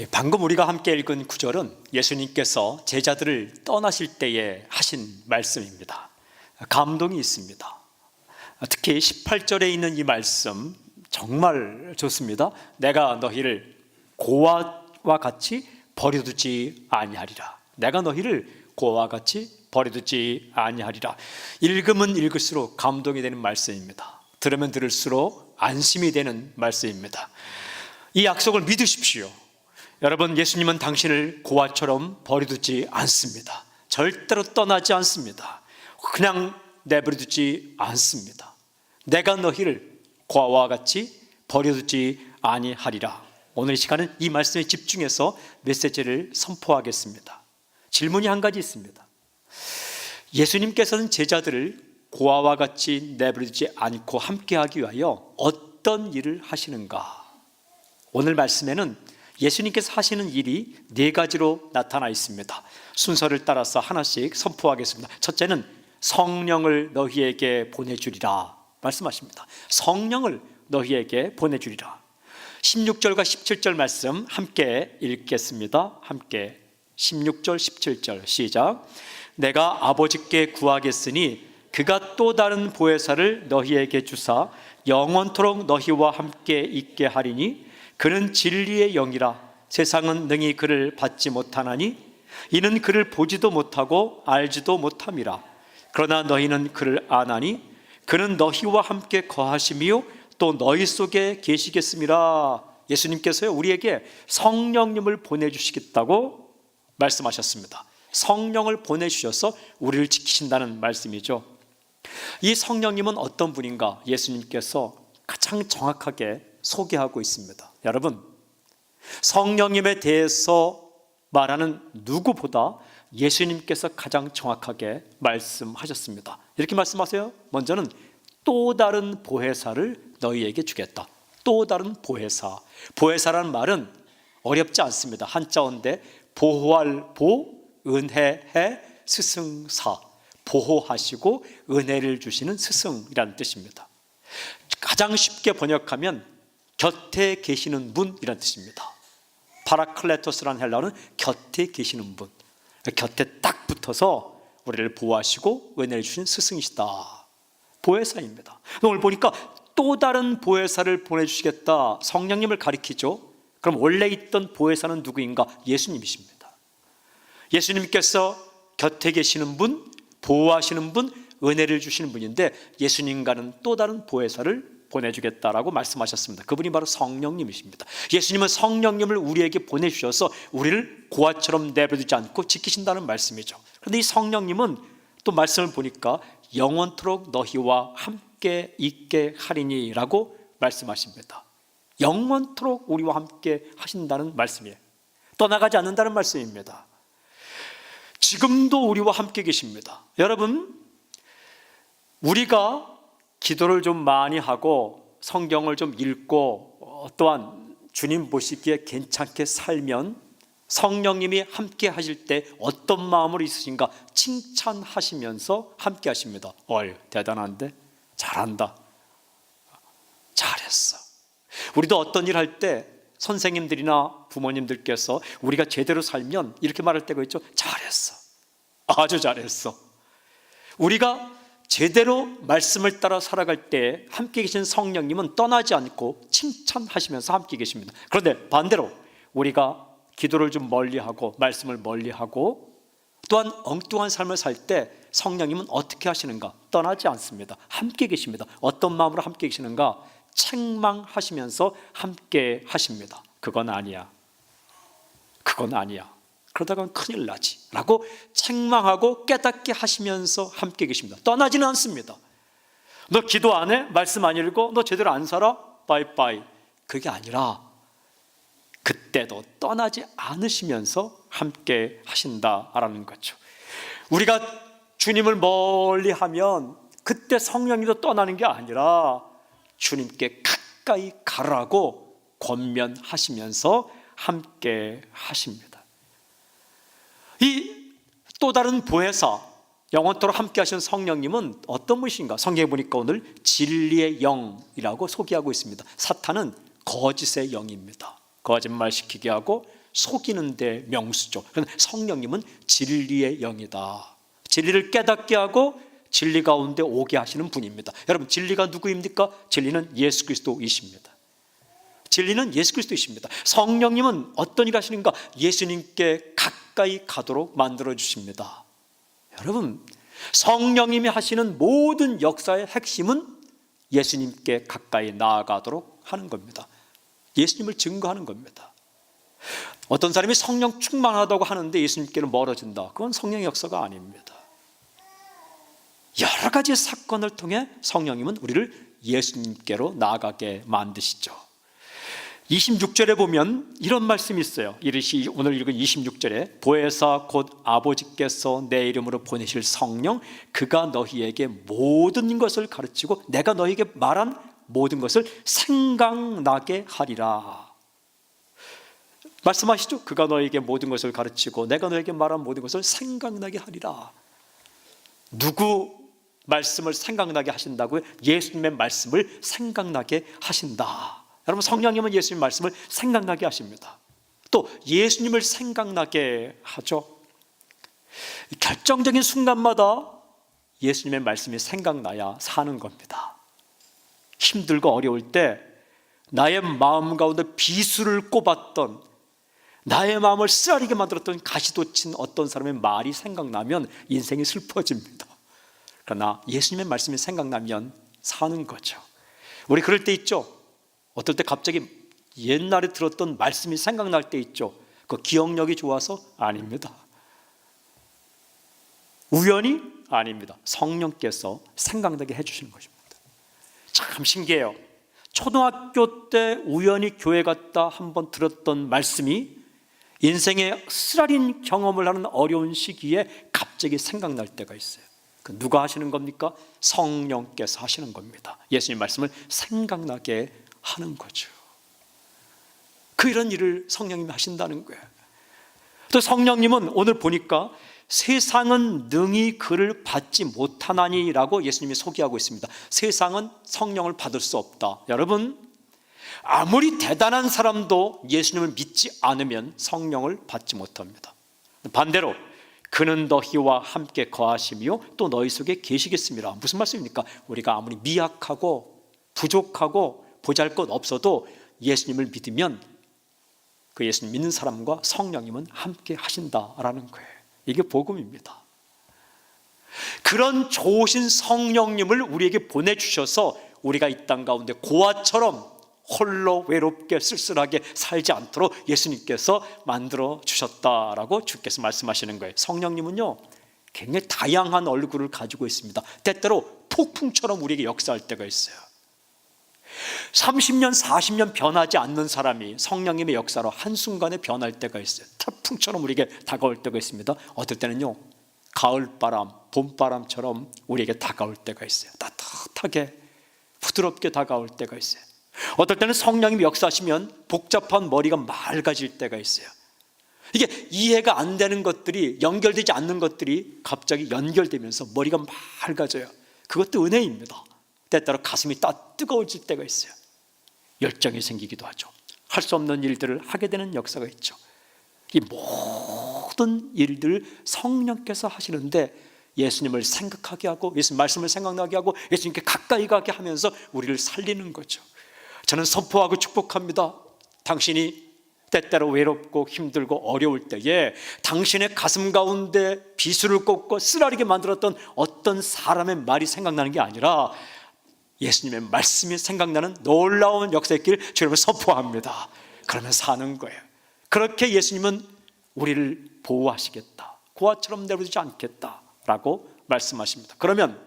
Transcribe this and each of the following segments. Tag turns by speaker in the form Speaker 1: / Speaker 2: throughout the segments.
Speaker 1: 방금 우리가 함께 읽은 구절은 예수님께서 제자들을 떠나실 때에 하신 말씀입니다. 감동이 있습니다. 특히 18절에 있는 이 말씀 정말 좋습니다. 내가 너희를 고아와 같이 버려두지 아니하리라. 내가 너희를 고아와 같이 버려두지 아니하리라. 읽으면 읽을수록 감동이 되는 말씀입니다. 들으면 들을수록 안심이 되는 말씀입니다. 이 약속을 믿으십시오. 여러분, 예수님은 당신을 고아처럼 버려두지 않습니다. 절대로 떠나지 않습니다. 그냥 내버려두지 않습니다. 내가 너희를 고아와 같이 버려두지 아니하리라. 오늘 이 시간은 이 말씀에 집중해서 메시지를 선포하겠습니다. 질문이 한 가지 있습니다. 예수님께서는 제자들을 고아와 같이 내버려두지 않고 함께하기 위하여 어떤 일을 하시는가? 오늘 말씀에는 예수님께서 하시는 일이 네 가지로 나타나 있습니다. 순서를 따라서 하나씩 선포하겠습니다. 첫째는 성령을 너희에게 보내주리라 말씀하십니다. 성령을 너희에게 보내주리라. 16절과 17절 말씀 함께 읽겠습니다. 함께 16절 17절 시작. 내가 아버지께 구하겠으니 그가 또 다른 보혜사를 너희에게 주사 영원토록 너희와 함께 있게 하리니 그는 진리의 영이라. 세상은 능히 그를 받지 못하나니 이는 그를 보지도 못하고 알지도 못함이라. 그러나 너희는 그를 아나니 그는 너희와 함께 거하시며 또 너희 속에 계시겠음이라. 예수님께서요 우리에게 성령님을 보내주시겠다고 말씀하셨습니다. 성령을 보내주셔서 우리를 지키신다는 말씀이죠. 이 성령님은 어떤 분인가? 예수님께서 가장 정확하게 소개하고 있습니다. 여러분, 성령님에 대해서 말하는 누구보다 예수님께서 가장 정확하게 말씀하셨습니다. 이렇게 말씀하세요. 먼저는 또 다른 보혜사를 너희에게 주겠다. 또 다른 보혜사. 보혜사라는 말은 어렵지 않습니다. 한자어인데 보호할 보, 은혜해, 스승사. 보호하시고 은혜를 주시는 스승이라는 뜻입니다. 가장 쉽게 번역하면 곁에 계시는 분이라는 뜻입니다. 파라클레토스라는 헬라어는 곁에 계시는 분, 곁에 딱 붙어서 우리를 보호하시고 은혜를 주신 스승이시다. 보혜사입니다. 오늘 보니까 또 다른 보혜사를 보내주시겠다. 성령님을 가리키죠. 그럼 원래 있던 보혜사는 누구인가? 예수님이십니다. 예수님께서 곁에 계시는 분, 보호하시는 분, 은혜를 주시는 분인데 예수님과는 또 다른 보혜사를 보내주겠다라고 말씀하셨습니다. 그분이 바로 성령님이십니다. 예수님은 성령님을 우리에게 보내주셔서 우리를 고아처럼 내버려두지 않고 지키신다는 말씀이죠. 그런데 이 성령님은 또 말씀을 보니까 영원토록 너희와 함께 있게 하리니 라고 말씀하십니다. 영원토록 우리와 함께 하신다는 말씀이에요. 떠나가지 않는다는 말씀입니다. 지금도 우리와 함께 계십니다. 여러분, 우리가 기도를 좀 많이 하고 성경을 좀 읽고 또한 주님 보시기에 괜찮게 살면 성령님이 함께 하실 때 어떤 마음으로 있으신가 칭찬하시면서 함께 하십니다. 대단한데? 잘한다. 잘했어. 우리도 어떤 일 할 때 선생님들이나 부모님들께서 우리가 제대로 살면 이렇게 말할 때가 있죠. 잘했어. 아주 잘했어. 우리가 제대로 말씀을 따라 살아갈 때 함께 계신 성령님은 떠나지 않고 칭찬하시면서 함께 계십니다. 그런데 반대로 우리가 기도를 좀 멀리하고 말씀을 멀리하고 또한 엉뚱한 삶을 살 때 성령님은 어떻게 하시는가? 떠나지 않습니다. 함께 계십니다. 어떤 마음으로 함께 계시는가? 책망하시면서 함께 하십니다. 그건 아니야. 그건 아니야. 그러다가 큰일 나지 라고 책망하고 깨닫게 하시면서 함께 계십니다. 떠나지는 않습니다. 너 기도 안 해? 말씀 안 읽어? 너 제대로 안 살아? 바이바이. 그게 아니라 그때도 떠나지 않으시면서 함께 하신다라는 거죠. 우리가 주님을 멀리 하면 그때 성령님도 떠나는 게 아니라 주님께 가까이 가라고 권면하시면서 함께 하십니다. 이 또 다른 보혜사, 영원토록 함께 하신 성령님은 어떤 분이신가? 성경에 보니까 오늘 진리의 영이라고 소개하고 있습니다. 사탄은 거짓의 영입니다. 거짓말 시키게 하고 속이는 데 명수죠. 그런데 성령님은 진리의 영이다. 진리를 깨닫게 하고 진리 가운데 오게 하시는 분입니다. 여러분, 진리가 누구입니까? 진리는 예수 그리스도이십니다. 진리는 예수 그리스도이십니다. 성령님은 어떤 일 하시는가? 예수님께 가까이 가도록 만들어 주십니다. 여러분, 성령님이 하시는 모든 역사의 핵심은 예수님께 가까이 나아가도록 하는 겁니다. 예수님을 증거하는 겁니다. 어떤 사람이 성령 충만하다고 하는데 예수님께는 멀어진다. 그건 성령의 역사가 아닙니다. 여러 가지 사건을 통해 성령님은 우리를 예수님께로 나아가게 만드시죠. 26절에 보면 이런 말씀이 있어요. 이르시, 오늘 읽은 26절에 보혜사 곧 아버지께서 내 이름으로 보내실 성령, 그가 너희에게 모든 것을 가르치고 내가 너희에게 말한 모든 것을 생각나게 하리라. 말씀하시죠. 그가 너희에게 모든 것을 가르치고 내가 너희에게 말한 모든 것을 생각나게 하리라. 누구 말씀을 생각나게 하신다고요? 예수님의 말씀을 생각나게 하신다. 여러분, 성령님은 예수님의 말씀을 생각나게 하십니다. 또 예수님을 생각나게 하죠. 결정적인 순간마다 예수님의 말씀이 생각나야 사는 겁니다. 힘들고 어려울 때 나의 마음 가운데 비수를 꼽았던, 나의 마음을 쓰라리게 만들었던 가시돋친 어떤 사람의 말이 생각나면 인생이 슬퍼집니다. 그러나 예수님의 말씀이 생각나면 사는 거죠. 우리 그럴 때 있죠. 어떨 때 갑자기 옛날에 들었던 말씀이 생각날 때 있죠. 그 기억력이 좋아서? 아닙니다. 우연히? 아닙니다. 성령께서 생각나게 해주시는 것입니다. 참 신기해요. 초등학교 때 우연히 교회 갔다 한번 들었던 말씀이 인생의 쓰라린 경험을 하는 어려운 시기에 갑자기 생각날 때가 있어요. 누가 하시는 겁니까? 성령께서 하시는 겁니다. 예수님 말씀을 생각나게 하는 거죠. 이런 일을 성령님이 하신다는 거예요. 또 성령님은 오늘 보니까 세상은 능히 그를 받지 못하나니라고 예수님이 소개하고 있습니다. 세상은 성령을 받을 수 없다. 여러분, 아무리 대단한 사람도 예수님을 믿지 않으면 성령을 받지 못합니다. 반대로 그는 너희와 함께 거하시며 또 너희 속에 계시겠습니다. 무슨 말씀입니까? 우리가 아무리 미약하고 부족하고 보잘것 없어도 예수님을 믿으면 그 예수님 믿는 사람과 성령님은 함께 하신다라는 거예요. 이게 복음입니다. 그런 좋으신 성령님을 우리에게 보내주셔서 우리가 이 땅 가운데 고아처럼 홀로 외롭게 쓸쓸하게 살지 않도록 예수님께서 만들어 주셨다라고 주께서 말씀하시는 거예요. 성령님은요, 굉장히 다양한 얼굴을 가지고 있습니다. 때때로 폭풍처럼 우리에게 역사할 때가 있어요. 30년, 40년 변하지 않는 사람이 성령님의 역사로 한순간에 변할 때가 있어요. 태풍처럼 우리에게 다가올 때가 있습니다. 어떨 때는요, 가을바람, 봄바람처럼 우리에게 다가올 때가 있어요. 따뜻하게 부드럽게 다가올 때가 있어요. 어떨 때는 성령님이 역사하시면 복잡한 머리가 맑아질 때가 있어요. 이게 이해가 안 되는 것들이, 연결되지 않는 것들이 갑자기 연결되면서 머리가 맑아져요. 그것도 은혜입니다. 때때로 가슴이 뜨거워질 때가 있어요. 열정이 생기기도 하죠. 할 수 없는 일들을 하게 되는 역사가 있죠. 이 모든 일들 성령께서 하시는데 예수님을 생각하게 하고 예수님 말씀을 생각나게 하고 예수님께 가까이 가게 하면서 우리를 살리는 거죠. 저는 선포하고 축복합니다. 당신이 때때로 외롭고 힘들고 어려울 때에 당신의 가슴 가운데 비수를 꽂고 쓰라리게 만들었던 어떤 사람의 말이 생각나는 게 아니라 예수님의 말씀이 생각나는 놀라운 역사의 길 주님을 선포합니다. 그러면 사는 거예요. 그렇게 예수님은 우리를 보호하시겠다, 고아처럼 내버리지 않겠다라고 말씀하십니다. 그러면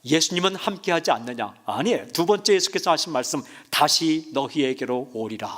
Speaker 1: 예수님은 함께하지 않느냐? 아니에요. 두 번째 예수께서 하신 말씀, 다시 너희에게로 오리라.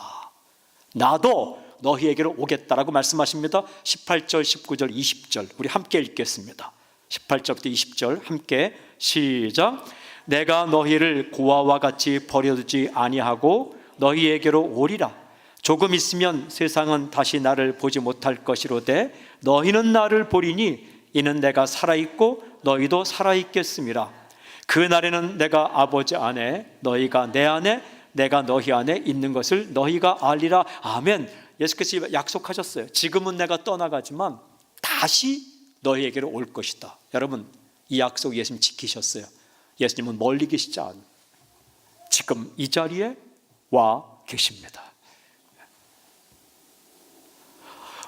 Speaker 1: 나도 너희에게로 오겠다라고 말씀하십니다. 18절, 19절, 20절 우리 함께 읽겠습니다. 18절부터 20절 함께 시작. 내가 너희를 고아와 같이 버려두지 아니하고 너희에게로 오리라. 조금 있으면 세상은 다시 나를 보지 못할 것이로되 너희는 나를 보리니 이는 내가 살아있고 너희도 살아있겠음이라. 그날에는 내가 아버지 안에 너희가 내 안에 내가 너희 안에 있는 것을 너희가 알리라. 아멘. 예수께서 약속하셨어요. 지금은 내가 떠나가지만 다시 너희에게로 올 것이다. 여러분, 이 약속 예수님 지키셨어요. 예수님은 멀리 계시지 않아요. 지금 이 자리에 와 계십니다.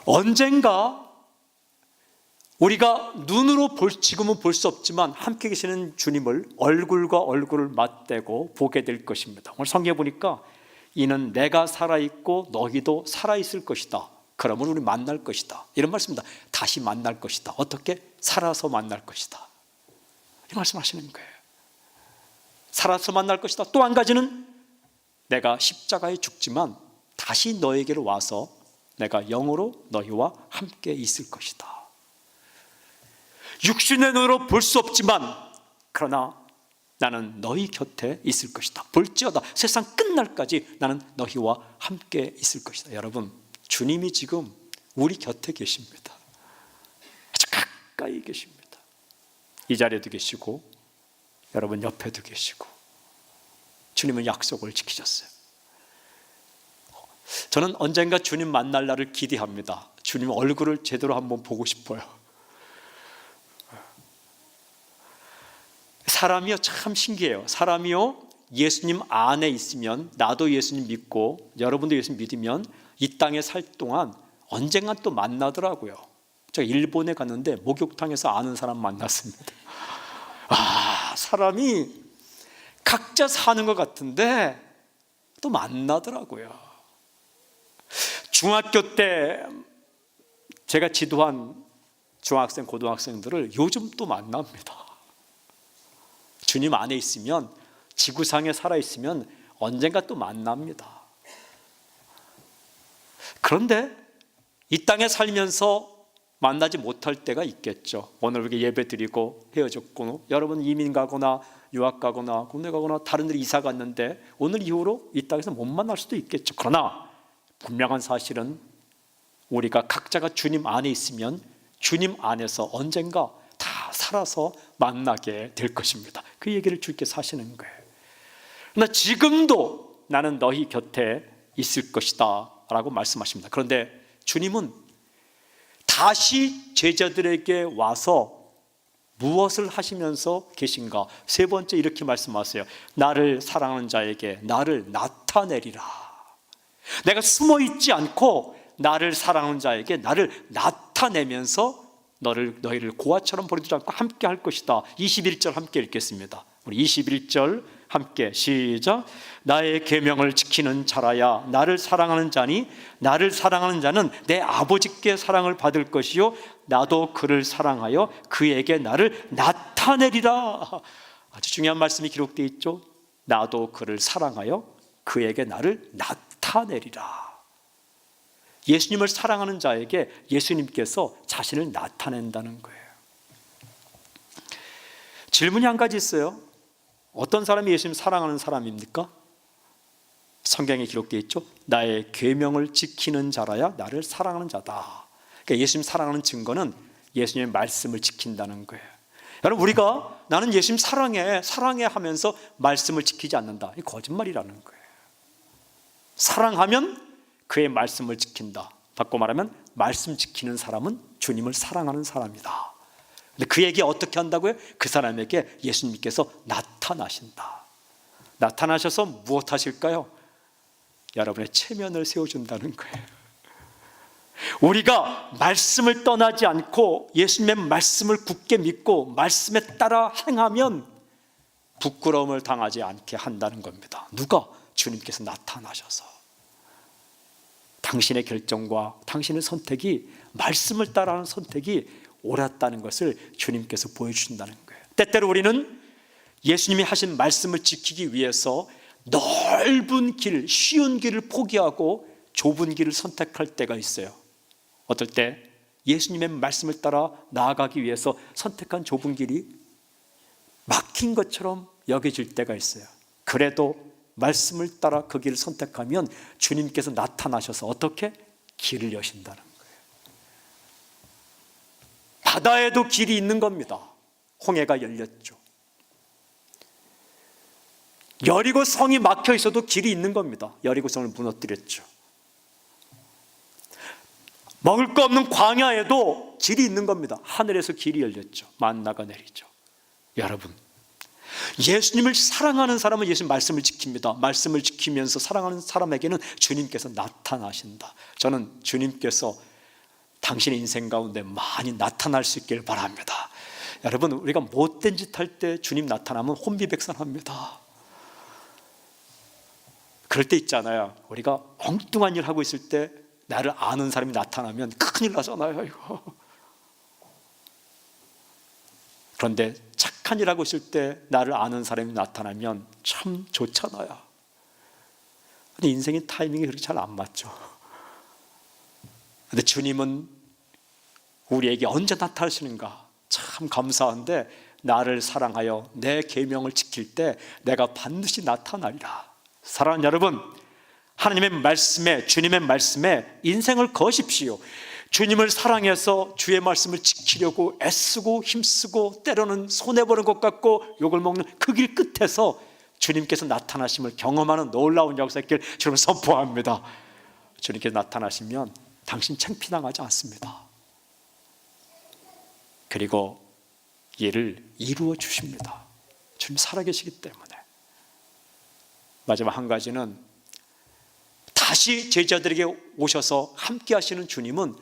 Speaker 1: 언젠가 우리가 눈으로 지금은 볼 수 없지만 함께 계시는 주님을 얼굴과 얼굴을 맞대고 보게 될 것입니다. 오늘 성경에 보니까 이는 내가 살아있고 너희도 살아있을 것이다. 그러면 우리 만날 것이다. 이런 말씀입니다. 다시 만날 것이다. 어떻게? 살아서 만날 것이다. 이 말씀하시는 거예요. 살아서 만날 것이다. 또 한 가지는 내가 십자가에 죽지만 다시 너에게로 와서 내가 영으로 너희와 함께 있을 것이다. 육신의 눈으로 볼 수 없지만 그러나 나는 너희 곁에 있을 것이다. 볼지어다 세상 끝날까지 나는 너희와 함께 있을 것이다. 여러분, 주님이 지금 우리 곁에 계십니다. 아주 가까이 계십니다. 이 자리에도 계시고 여러분 옆에도 계시고 주님은 약속을 지키셨어요. 저는 언젠가 주님 만날 날을 기대합니다. 주님 얼굴을 제대로 한번 보고 싶어요. 사람이요 참 신기해요. 사람이요 예수님 안에 있으면, 나도 예수님 믿고 여러분도 예수님 믿으면 이 땅에 살 동안 언젠간 또 만나더라고요. 제가 일본에 갔는데 목욕탕에서 아는 사람 만났습니다. 사람이 각자 사는 것 같은데 또 만나더라고요. 중학교 때 제가 지도한 중학생, 고등학생들을 요즘 또 만납니다. 주님 안에 있으면, 지구상에 살아있으면 언젠가 또 만납니다. 그런데 이 땅에 살면서 만나지 못할 때가 있겠죠. 오늘 이렇게 예배 드리고 헤어졌고, 여러분 이민 가거나 유학 가거나 국내 가거나 다른 데 이사 갔는데 오늘 이후로 이 땅에서 못 만날 수도 있겠죠. 그러나 분명한 사실은 우리가 각자가 주님 안에 있으면 주님 안에서 언젠가 다 살아서 만나게 될 것입니다. 그 얘기를 주께서 하시는 거예요. 그러나 지금도 나는 너희 곁에 있을 것이다 라고 말씀하십니다. 그런데 주님은 다시 제자들에게 와서 무엇을 하시면서 계신가? 세 번째 이렇게 말씀하세요. 나를 사랑하는 자에게 나를 나타내리라. 내가 숨어 있지 않고 나를 사랑하는 자에게 나를 나타내면서 너희를 고아처럼 버리지 않고 함께 할 것이다. 21절 함께 읽겠습니다. 우리 21절 함께 시작. 나의 계명을 지키는 자라야 나를 사랑하는 자니 나를 사랑하는 자는 내 아버지께 사랑을 받을 것이요 나도 그를 사랑하여 그에게 나를 나타내리라. 아주 중요한 말씀이 기록되어 있죠. 나도 그를 사랑하여 그에게 나를 나타내리라. 예수님을 사랑하는 자에게 예수님께서 자신을 나타낸다는 거예요. 질문이 한 가지 있어요. 어떤 사람이 예수님 사랑하는 사람입니까? 성경에 기록되어 있죠. 나의 계명을 지키는 자라야 나를 사랑하는 자다. 그러니까 예수님 사랑하는 증거는 예수님의 말씀을 지킨다는 거예요. 여러분, 우리가 나는 예수님 사랑해 하면서 말씀을 지키지 않는다, 이 거짓말이라는 거예요. 사랑하면 그의 말씀을 지킨다. 바꿔 말하면 말씀 지키는 사람은 주님을 사랑하는 사람이다. 근데 그에게 어떻게 한다고요? 그 사람에게 예수님께서 나타나신다. 나타나셔서 무엇 하실까요? 여러분의 체면을 세워준다는 거예요. 우리가 말씀을 떠나지 않고 예수님의 말씀을 굳게 믿고 말씀에 따라 행하면 부끄러움을 당하지 않게 한다는 겁니다. 누가? 주님께서 나타나셔서 당신의 결정과 당신의 선택이, 말씀을 따라하는 선택이 옳았다는 것을 주님께서 보여주신다는 거예요. 때때로 우리는 예수님이 하신 말씀을 지키기 위해서 넓은 길, 쉬운 길을 포기하고 좁은 길을 선택할 때가 있어요. 어떨 때 예수님의 말씀을 따라 나아가기 위해서 선택한 좁은 길이 막힌 것처럼 여겨질 때가 있어요. 그래도 말씀을 따라 그 길을 선택하면 주님께서 나타나셔서 어떻게? 길을 여신다는 거예요. 바다에도 길이 있는 겁니다. 홍해가 열렸죠. 여리고 성이 막혀 있어도 길이 있는 겁니다. 여리고 성을 무너뜨렸죠. 먹을 거 없는 광야에도 길이 있는 겁니다. 하늘에서 길이 열렸죠. 만나가 내리죠. 여러분, 예수님을 사랑하는 사람은 예수님 말씀을 지킵니다. 말씀을 지키면서 사랑하는 사람에게는 주님께서 나타나신다. 저는 주님께서 당신의 인생 가운데 많이 나타날 수 있길 바랍니다. 여러분, 우리가 못된 짓 할 때 주님 나타나면 혼비백산합니다. 그럴 때 있잖아요. 우리가 엉뚱한 일 하고 있을 때 나를 아는 사람이 나타나면 큰일 나잖아요, 이거. 그런데 착한 일 하고 있을 때 나를 아는 사람이 나타나면 참 좋잖아요. 근데 인생의 타이밍이 그렇게 잘 안 맞죠. 근데 주님은 우리에게 언제 나타나시는가 참 감사한데, 나를 사랑하여 내 계명을 지킬 때 내가 반드시 나타나리라. 사랑하는 여러분, 하나님의 말씀에, 주님의 말씀에 인생을 거십시오. 주님을 사랑해서 주의 말씀을 지키려고 애쓰고 힘쓰고 때로는 손해보는 것 같고 욕을 먹는 그 길 끝에서 주님께서 나타나심을 경험하는 놀라운 역사의 길 주님 선포합니다. 주님께서 나타나시면 당신 창피당하지 않습니다. 그리고 이를 이루어 주십니다. 주님 살아계시기 때문에. 마지막 한 가지는, 다시 제자들에게 오셔서 함께 하시는 주님은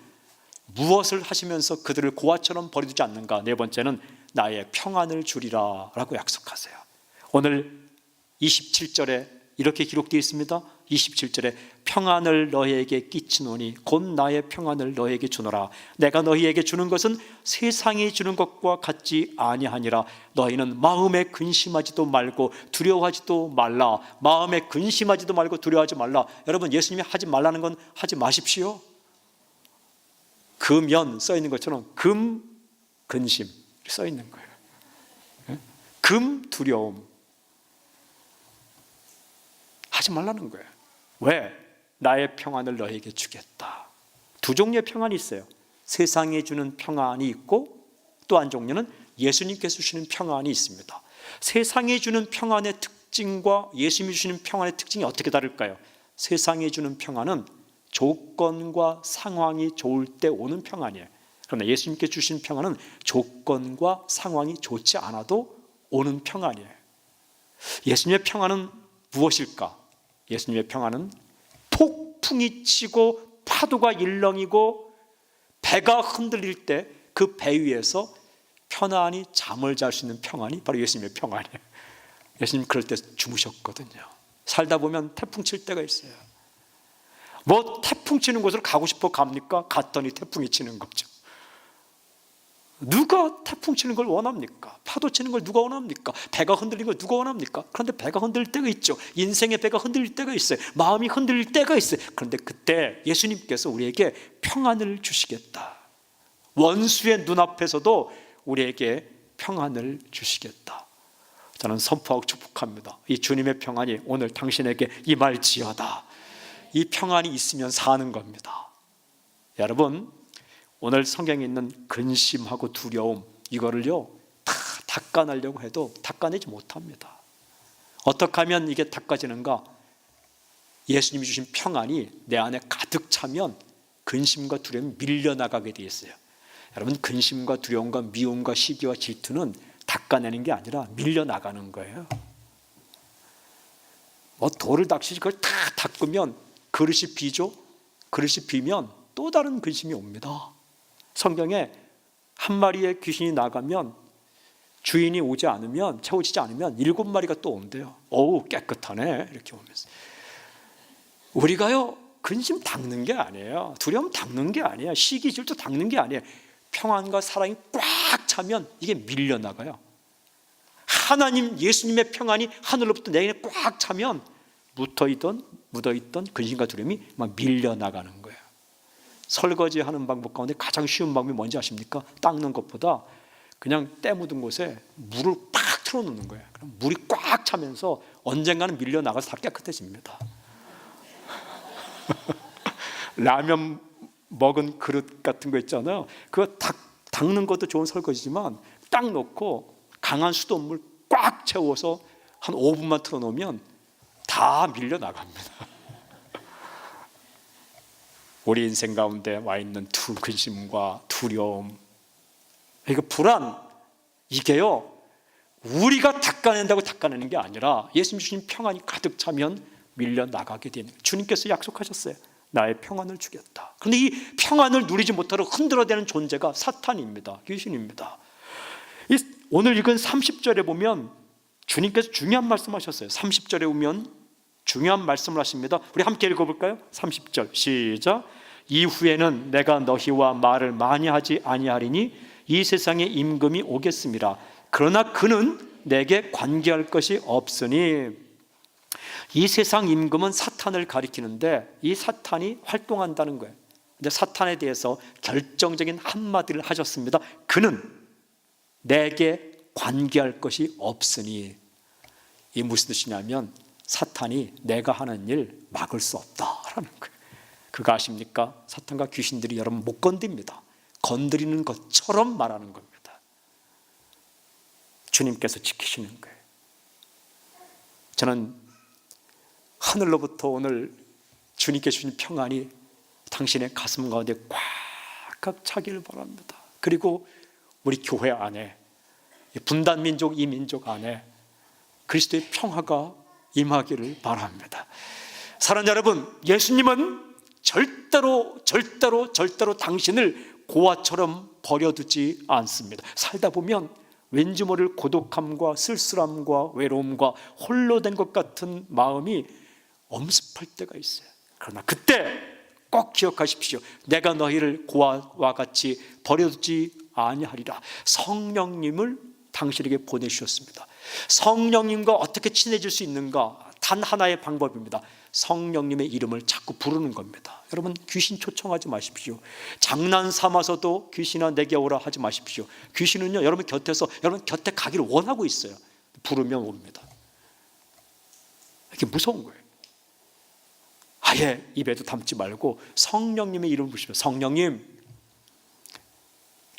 Speaker 1: 무엇을 하시면서 그들을 고아처럼 버려두지 않는가? 네 번째는 나의 평안을 주리라 라고 약속하세요. 오늘 27절에 이렇게 기록되어 있습니다. 27절에 평안을 너희에게 끼치노니 곧 나의 평안을 너희에게 주노라. 내가 너희에게 주는 것은 세상이 주는 것과 같지 아니하니라. 너희는 마음에 근심하지도 말고 두려워하지도 말라. 마음에 근심하지도 말고 두려워하지 말라. 여러분, 예수님이 하지 말라는 건 하지 마십시오. 금연 써 있는 것처럼 금 근심 써 있는 거예요. 금 두려움 하지 말라는 거예요. 왜? 나의 평안을 너에게 주겠다. 두 종류의 평안이 있어요. 세상이 주는 평안이 있고, 또 한 종류는 예수님께서 주시는 평안이 있습니다. 세상이 주는 평안의 특징과 예수님이 주시는 평안의 특징이 어떻게 다를까요? 세상이 주는 평안은 조건과 상황이 좋을 때 오는 평안이에요. 그러나 예수님께 주신 평안은 조건과 상황이 좋지 않아도 오는 평안이에요. 예수님의 평안은 무엇일까? 예수님의 평안은 폭풍이 치고 파도가 일렁이고 배가 흔들릴 때 그 배 위에서 편안히 잠을 잘 수 있는 평안이 바로 예수님의 평안이에요. 예수님 그럴 때 주무셨거든요. 살다 보면 태풍 칠 때가 있어요. 뭐 태풍 치는 곳으로 가고 싶어 갑니까? 갔더니 태풍이 치는 거죠. 누가 태풍 치는 걸 원합니까? 파도 치는 걸 누가 원합니까? 배가 흔들리는 걸 누가 원합니까? 그런데 배가 흔들릴 때가 있죠. 인생의 배가 흔들릴 때가 있어요. 마음이 흔들릴 때가 있어요. 그런데 그때 예수님께서 우리에게 평안을 주시겠다. 원수의 눈앞에서도 우리에게 평안을 주시겠다. 저는 선포하고 축복합니다. 이 주님의 평안이 오늘 당신에게 임할지어다. 이 평안이 있으면 사는 겁니다. 여러분, 오늘 성경에 있는 근심하고 두려움, 이거를요 다 닦아내려고 해도 닦아내지 못합니다. 어떻게 하면 이게 닦아지는가? 예수님이 주신 평안이 내 안에 가득 차면 근심과 두려움이 밀려나가게 되어 있어요. 여러분, 근심과 두려움과 미움과 시기와 질투는 닦아내는 게 아니라 밀려나가는 거예요. 뭐 돌을 닦듯이 그걸 다 닦으면 그릇이 비죠. 그릇이 비면 또 다른 근심이 옵니다. 성경에 한 마리의 귀신이 나가면 주인이 오지 않으면, 채워지지 않으면 7마리가 또 온대요. 어우, 깨끗하네, 이렇게 오면서. 우리가요 근심 닦는 게 아니에요. 두려움 닦는 게 아니에요. 시기 질투 닦는 게 아니에요. 평안과 사랑이 꽉 차면 이게 밀려나가요. 하나님 예수님의 평안이 하늘로부터 내 안에 꽉 차면 묻어있던 근심과 두려움이 막 밀려나가는 거예요. 설거지하는 방법 가운데 가장 쉬운 방법이 뭔지 아십니까? 닦는 것보다 그냥 때 묻은 곳에 물을 팍 틀어놓는 거예요. 그럼 물이 꽉 차면서 언젠가는 밀려나가서 다 깨끗해집니다. 라면 먹은 그릇 같은 거 있잖아요. 그거 닦는 것도 좋은 설거지지만 딱 놓고 강한 수돗물 꽉 채워서 한 5분만 틀어놓으면 다 밀려나갑니다. 우리 인생 가운데 와 있는 근심과 두려움, 이거 불안, 이게요 우리가 닦아낸다고 닦아내는 게 아니라 예수님 주신 평안이 가득 차면 밀려나가게 되는 거예요. 주님께서 약속하셨어요. 나의 평안을 주겠다. 그런데 이 평안을 누리지 못하러 흔들어대는 존재가 사탄입니다. 귀신입니다. 오늘 읽은 30절에 보면 주님께서 중요한 말씀하셨어요. 30절에 보면 중요한 말씀을 하십니다. 우리 함께 읽어볼까요? 30절 시작. 이후에는 내가 너희와 말을 많이 하지 아니하리니 이 세상에 임금이 오겠습니다. 그러나 그는 내게 관계할 것이 없으니, 이 세상 임금은 사탄을 가리키는데 이 사탄이 활동한다는 거예요. 근데 사탄에 대해서 결정적인 한마디를 하셨습니다. 그는 내게 관계할 것이 없으니, 이 무슨 뜻이냐면 사탄이 내가 하는 일 막을 수 없다라는 거예요. 그거 아십니까? 사탄과 귀신들이 여러분 못 건드립니다. 건드리는 것처럼 말하는 겁니다. 주님께서 지키시는 거예요. 저는 하늘로부터 오늘 주님께 주신 평안이 당신의 가슴 가운데 꽉 차기를 바랍니다. 그리고 우리 교회 안에, 분단민족 이 민족 안에 그리스도의 평화가 임하기를 바랍니다. 사랑하는 여러분, 예수님은 절대로 당신을 고아처럼 버려두지 않습니다. 살다 보면 왠지 모를 고독함과 쓸쓸함과 외로움과 홀로 된 것 같은 마음이 엄습할 때가 있어요. 그러나 그때 꼭 기억하십시오. 내가 너희를 고아와 같이 버려두지 아니하리라. 성령님을 당신에게 보내주셨습니다. 성령님과 어떻게 친해질 수 있는가? 단 하나의 방법입니다. 성령님의 이름을 자꾸 부르는 겁니다. 여러분, 귀신 초청하지 마십시오. 장난 삼아서도 귀신아 내게 오라 하지 마십시오. 귀신은요 여러분 곁에서 여러분 곁에 가기를 원하고 있어요. 부르면 옵니다. 이게 무서운 거예요. 아예 입에도 담지 말고 성령님의 이름을 부르시면, 성령님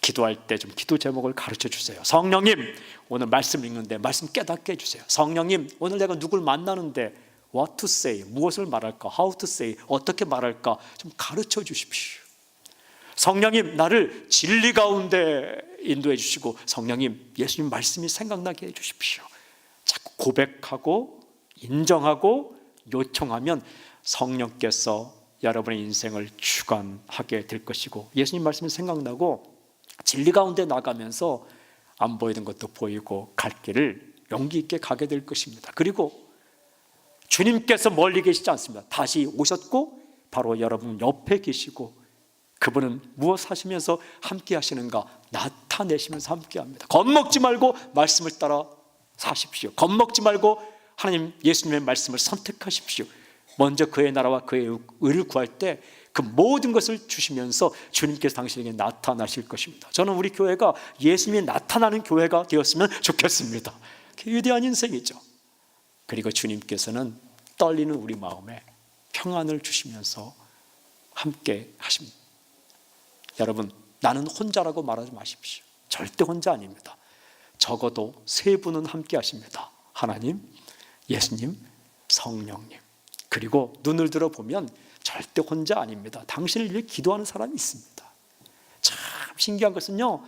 Speaker 1: 기도할 때 좀 기도 제목을 가르쳐 주세요. 성령님 오늘 말씀 읽는데 말씀 깨닫게 해주세요. 성령님 오늘 내가 누굴 만나는데 what to say, 무엇을 말할까, how to say, 어떻게 말할까 좀 가르쳐 주십시오. 성령님 나를 진리 가운데 인도해 주시고, 성령님 예수님 말씀이 생각나게 해 주십시오. 자꾸 고백하고 인정하고 요청하면 성령께서 여러분의 인생을 주관하게 될 것이고, 예수님 말씀이 생각나고 진리 가운데 나가면서 안 보이던 것도 보이고 갈 길을 용기 있게 가게 될 것입니다. 그리고 주님께서 멀리 계시지 않습니다. 다시 오셨고 바로 여러분 옆에 계시고, 그분은 무엇 하시면서 함께 하시는가? 나타내시면서 함께 합니다. 겁먹지 말고 말씀을 따라 사십시오. 겁먹지 말고 하나님 예수님의 말씀을 선택하십시오. 먼저 그의 나라와 그의 의를 구할 때 그 모든 것을 주시면서 주님께서 당신에게 나타나실 것입니다. 저는 우리 교회가 예수님이 나타나는 교회가 되었으면 좋겠습니다. 위대한 인생이죠. 그리고 주님께서는 떨리는 우리 마음에 평안을 주시면서 함께 하십니다. 여러분, 나는 혼자라고 말하지 마십시오. 절대 혼자 아닙니다. 적어도 세 분은 함께 하십니다. 하나님, 예수님, 성령님. 그리고 눈을 들어보면 절대 혼자 아닙니다. 당신을 위해 기도하는 사람이 있습니다. 참 신기한 것은요,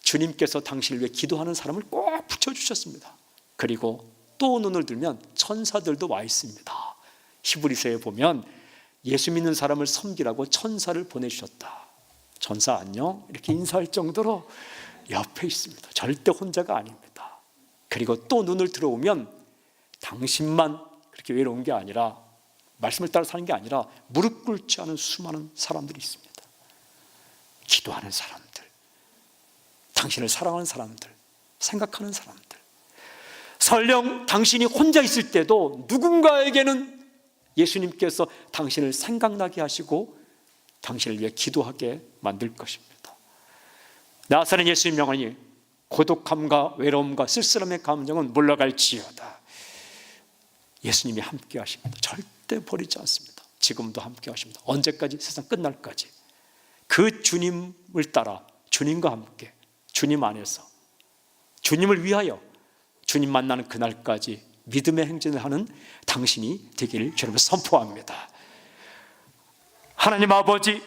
Speaker 1: 주님께서 당신을 위해 기도하는 사람을 꼭 붙여주셨습니다. 그리고 또 눈을 들면 천사들도 와 있습니다. 히브리서에 보면 예수 믿는 사람을 섬기라고 천사를 보내주셨다. 천사 안녕 이렇게 인사할 정도로 옆에 있습니다. 절대 혼자가 아닙니다. 그리고 또 눈을 들어오면 당신만 그렇게 외로운 게 아니라, 말씀을 따라 사는 게 아니라 무릎 꿇지 않은 수많은 사람들이 있습니다. 기도하는 사람들, 당신을 사랑하는 사람들, 생각하는 사람들. 설령 당신이 혼자 있을 때도 누군가에게는 예수님께서 당신을 생각나게 하시고 당신을 위해 기도하게 만들 것입니다. 나사렛 예수님 영원히 고독함과 외로움과 쓸쓸함의 감정은 물러갈지어다. 예수님이 함께 하십니다. 절대 버리지 않습니다. 지금도 함께 하십니다. 언제까지? 세상 끝날까지. 그 주님을 따라 주님과 함께, 주님 안에서 주님을 위하여 주님 만나는 그날까지 믿음의 행진을 하는 당신이 되기를 주님을 선포합니다. 하나님 아버지,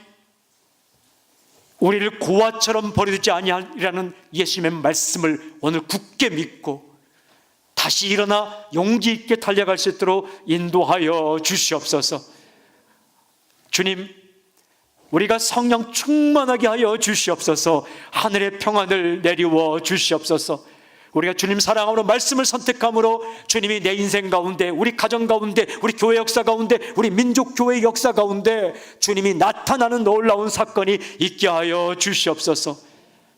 Speaker 1: 우리를 고아처럼 버려두지 아니하리라는 예수님의 말씀을 오늘 굳게 믿고 다시 일어나 용기 있게 달려갈 수 있도록 인도하여 주시옵소서. 주님, 우리가 성령 충만하게 하여 주시옵소서. 하늘의 평안을 내리워 주시옵소서. 우리가 주님 사랑함으로 말씀을 선택함으로 주님이 내 인생 가운데, 우리 가정 가운데, 우리 교회 역사 가운데, 우리 민족교회 역사 가운데 주님이 나타나는 놀라운 사건이 있게 하여 주시옵소서.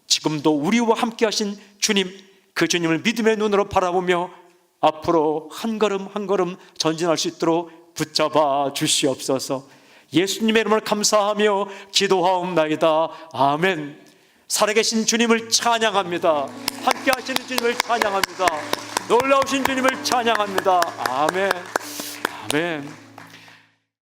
Speaker 1: 지금도 우리와 함께 하신 주님, 그 주님을 믿음의 눈으로 바라보며 앞으로 한 걸음 한 걸음 전진할 수 있도록 붙잡아 주시옵소서. 예수님의 이름을 감사하며 기도하옵나이다. 아멘. 살아계신 주님을 찬양합니다. 함께 하시는 주님을 찬양합니다. 놀라우신 주님을 찬양합니다. 아멘. 아멘.